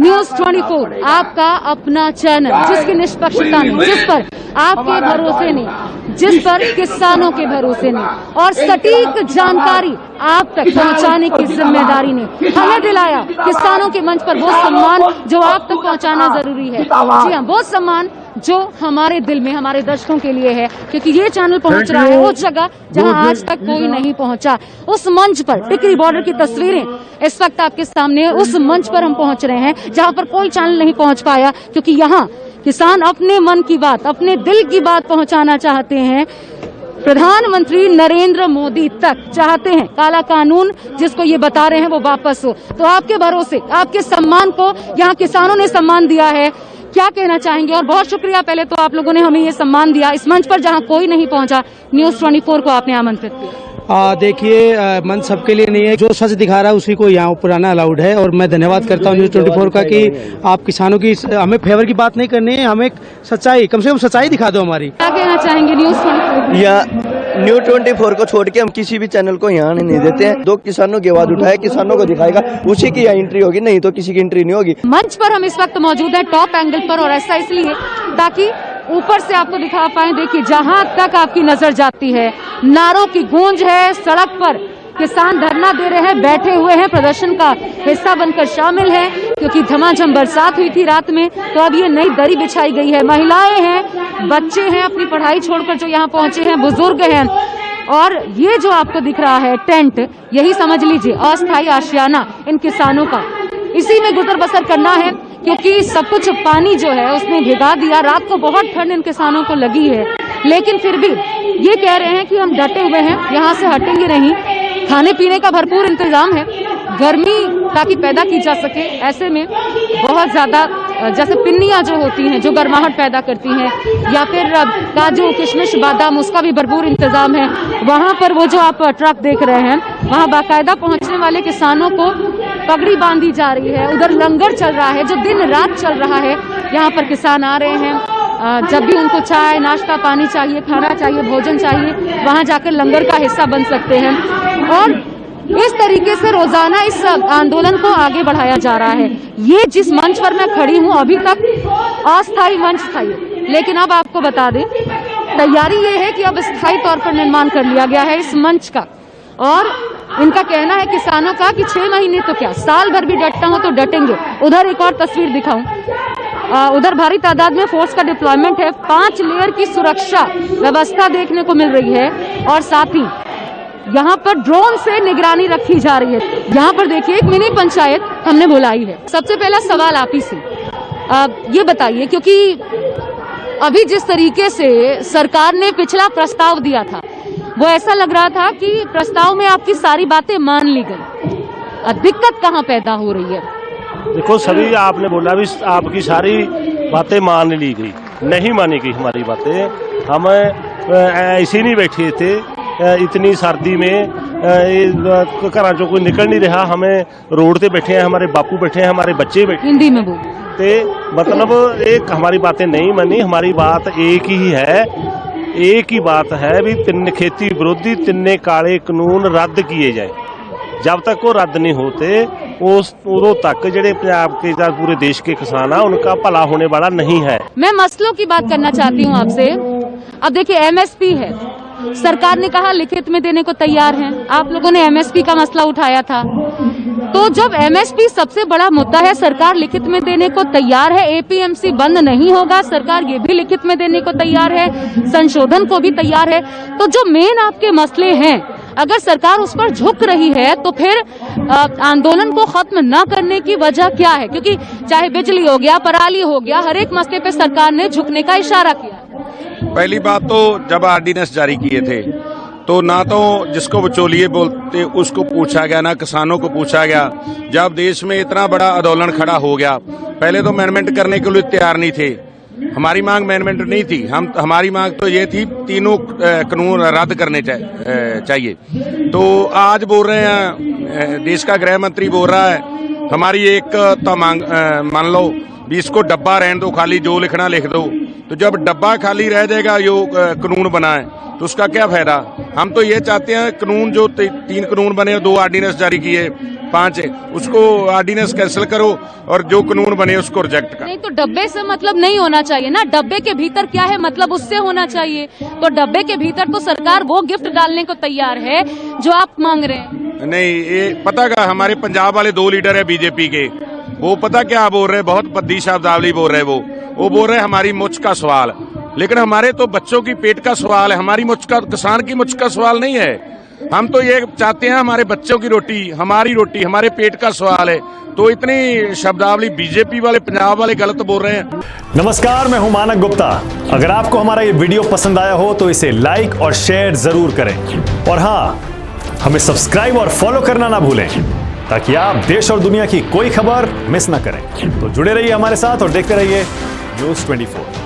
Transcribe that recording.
News 24 आपका अपना channel, जिसकी निष्पक्षता ने, जिस पर आपके भरोसे ने, जिस पर किसानों के भरोसे ने और सटीक जानकारी आप तक पहुंचाने की जिम्मेदारी ने हमें दिलाया किसानों के मंच पर वो सम्मान जो आप तक पहुंचाना जरूरी है। जी हाँ, वो सम्मान जो हमारे दिल में, हमारे दर्शकों के लिए है, क्योंकि ये चैनल पहुंच रहा है उस जगह जहां आज तक कोई नहीं पहुंचा। उस मंच पर टिकरी बॉर्डर की तस्वीरें इस वक्त आपके सामने, उस मंच पर हम पहुंच रहे हैं जहां पर कोई चैनल नहीं पहुंच पाया, क्योंकि यहाँ किसान अपने मन की बात, अपने दिल की बात पहुंचाना चाहते हैं। प्रधानमंत्री नरेंद्र मोदी तक चाहते हैं काला कानून जिसको ये बता रहे हैं वो वापस हो। तो आपके भरोसे, आपके सम्मान को यहाँ किसानों ने सम्मान दिया है। क्या कहना चाहेंगे? और बहुत शुक्रिया, पहले तो आप लोगों ने हमें ये सम्मान दिया इस मंच पर जहाँ कोई नहीं पहुंचा। न्यूज 24 को आपने आमंत्रित किया। देखिए, मंच सबके लिए नहीं है, जो सच दिखा रहा है उसी को यहाँ ऊपर आना अलाउड है। और मैं धन्यवाद करता हूँ न्यूज 24 का कि आप किसानों की, हमें फेवर की बात नहीं करनी है, हमें सच्चाई, कम से कम सच्चाई दिखा दो हमारी। क्या कहना चाहेंगे न्यूज 24? या न्यूज 24 को छोड़ के हम किसी भी चैनल को यहाँ नहीं देते हैं। दो किसानों की आवाज उठाए, किसानों को दिखाएगा, उसी की यहाँ एंट्री होगी, नहीं तो किसी की एंट्री नहीं होगी। मंच पर हम इस वक्त मौजूद है टॉप एंगल पर, और ऐसा इसलिए ताकि ऊपर से आपको दिखा पाए। देखिए, जहां तक आपकी नजर जाती है नारों की गूंज है, सड़क पर किसान धरना दे रहे हैं, बैठे हुए हैं, प्रदर्शन का हिस्सा बनकर शामिल हैं, क्योंकि झमाझम बरसात हुई थी रात में, तो अब ये नई दरी बिछाई गई है। महिलाएं हैं, बच्चे हैं, अपनी पढ़ाई छोड़कर जो यहाँ पहुंचे हैं, बुजुर्ग हैं, और ये जो आपको दिख रहा है टेंट, यही समझ लीजिए अस्थायी आशियाना इन किसानों का। इसी में गुजर बसर करना है, क्योंकि सब कुछ पानी जो है उसने भिगा दिया। रात को बहुत ठंड इन किसानों को लगी है, लेकिन फिर भी ये कह रहे हैं कि हम डटे हुए हैं, यहाँ से हटेंगे नहीं। खाने पीने का भरपूर इंतजाम है, गर्मी ताकि पैदा की जा सके, ऐसे में बहुत ज्यादा जैसे पिन्नियां जो होती हैं जो गर्माहट पैदा करती हैं, या फिर काजू किशमिश बादाम, उसका भी भरपूर इंतजाम है। वहां पर वो जो आप ट्रक देख रहे हैं, वहां बाकायदा पहुंचने वाले किसानों को पगड़ी बांधी जा रही है। उधर लंगर चल रहा है जो दिन रात चल रहा है। यहाँ पर किसान आ रहे हैं, जब भी उनको चाय नाश्ता पानी चाहिए, खाना चाहिए, भोजन चाहिए, वहां जाकर लंगर का हिस्सा बन सकते हैं। और इस तरीके से रोजाना इस आंदोलन को आगे बढ़ाया जा रहा है। ये जिस मंच पर मैं खड़ी हूँ अभी तक अस्थायी मंच था ये, लेकिन अब आपको बता दें तैयारी ये है कि अब स्थायी तौर पर निर्माण कर लिया गया है इस मंच का। और इनका कहना है किसानों का कि 6 महीने तो क्या, साल भर भी डटना हो तो डटेंगे। उधर एक और तस्वीर दिखाऊं, उधर भारी तादाद में फोर्स का डिप्लॉयमेंट है, 5 लेयर की सुरक्षा व्यवस्था देखने को मिल रही है, और साथ ही यहाँ पर ड्रोन से निगरानी रखी जा रही है। यहाँ पर देखिए एक मिनी पंचायत हमने बुलाई है। सबसे पहला सवाल आप ही से, ये बताइए, क्योंकि अभी जिस तरीके से सरकार ने पिछला प्रस्ताव दिया था, वो ऐसा लग रहा था कि प्रस्ताव में आपकी सारी बातें मान ली गई। दिक्कत कहाँ पैदा हो रही है? देखो, सभी आपने बोला भी आपकी सारी बातें मान ली गई, नहीं मानी गई हमारी बातें। हम ऐसे नहीं बैठे थे, इतनी सर्दी में घर चो कोई निकल नहीं रहा, हमें रोड पे बैठे हैं, हमारे बापू बैठे हैं, हमारे बच्चे बैठे। हिंदी में बोल। मतलब एक हमारी बातें नहीं मानी, हमारी बात एक ही है, एक ही बात है भी तिन्न खेती विरोधी तिन्ने काले कानून रद्द किए जाए। जब तक वो रद्द नहीं होते उस उदों तक जेडे पंजाब के पूरे देश के किसान है उनका भला होने वाला नहीं है। मैं मसलों की बात करना चाहती हूँ आपसे। अब देखिए, एमएसपी है, सरकार ने कहा लिखित में देने को तैयार है। आप लोगों ने एमएसपी का मसला उठाया था, तो जब एमएसपी सबसे बड़ा मुद्दा है, सरकार लिखित में देने को तैयार है, एपीएमसी बंद नहीं होगा, सरकार ये भी लिखित में देने को तैयार है, संशोधन को भी तैयार है, तो जो मेन आपके मसले हैं अगर सरकार उस पर झुक रही है तो फिर आंदोलन को खत्म न करने की वजह क्या है? क्योंकि चाहे बिजली हो गया, पराली हो गया, हर एक मसले पे सरकार ने झुकने का इशारा किया। पहली बात तो जब आर्डिनेंस जारी किए थे तो ना तो जिसको बिचौलिए बोलते उसको पूछा गया, ना किसानों को पूछा गया। जब देश में इतना बड़ा आंदोलन खड़ा हो गया, पहले तो अमेंडमेंट करने के लिए तैयार नहीं थे। हमारी मांग अमेंडमेंट नहीं थी, हमारी मांग तो ये थी तीनों कानून रद्द करने चाहिए। तो आज बोल रहे हैं, देश का गृह मंत्री बोल रहा है हमारी एक तो मांग मान लो भी इसको डब्बा रहने दो, खाली जो लिखना लिख दो, तो जब डब्बा खाली रह जाएगा जो कानून बना है तो उसका क्या फायदा। हम तो ये चाहते हैं कानून जो 3 कानून बने, 2 ऑर्डिनेंस जारी किए, 5 उसको ऑर्डिनेंस कैंसिल करो और जो कानून बने उसको रिजेक्ट कर। नहीं तो डब्बे से मतलब नहीं होना चाहिए ना, डब्बे के भीतर क्या है मतलब उससे होना चाहिए। तो डब्बे के भीतर तो सरकार वो गिफ्ट डालने को तैयार है जो आप मांग रहे हैं। नहीं, ये पता का हमारे पंजाब वाले 2 लीडर है बीजेपी के, वो पता क्या बोल रहे हैं, बहुत पद्दी शब्दावली बोल रहे हैं। वो बोल रहे हैं हमारी मुझ का सवाल, लेकिन हमारे तो बच्चों की पेट का सवाल है, हमारी मुझ का, किसान की मुझ का सवाल नहीं है। हम तो ये चाहते हैं हमारे बच्चों की रोटी, हमारी रोटी, हमारे पेट का सवाल है। तो इतनी शब्दावली बीजेपी वाले, पंजाब वाले गलत बोल रहे हैं। नमस्कार, मैं हूं मानक गुप्ता। अगर आपको हमारा ये वीडियो पसंद आया हो तो इसे लाइक और शेयर जरूर करें, और हाँ, हमें सब्सक्राइब और फॉलो करना ना भूलें ताकि आप देश और दुनिया की कोई खबर मिस ना करें। तो जुड़े रहिए हमारे साथ और देखते रहिए न्यूज़ 24।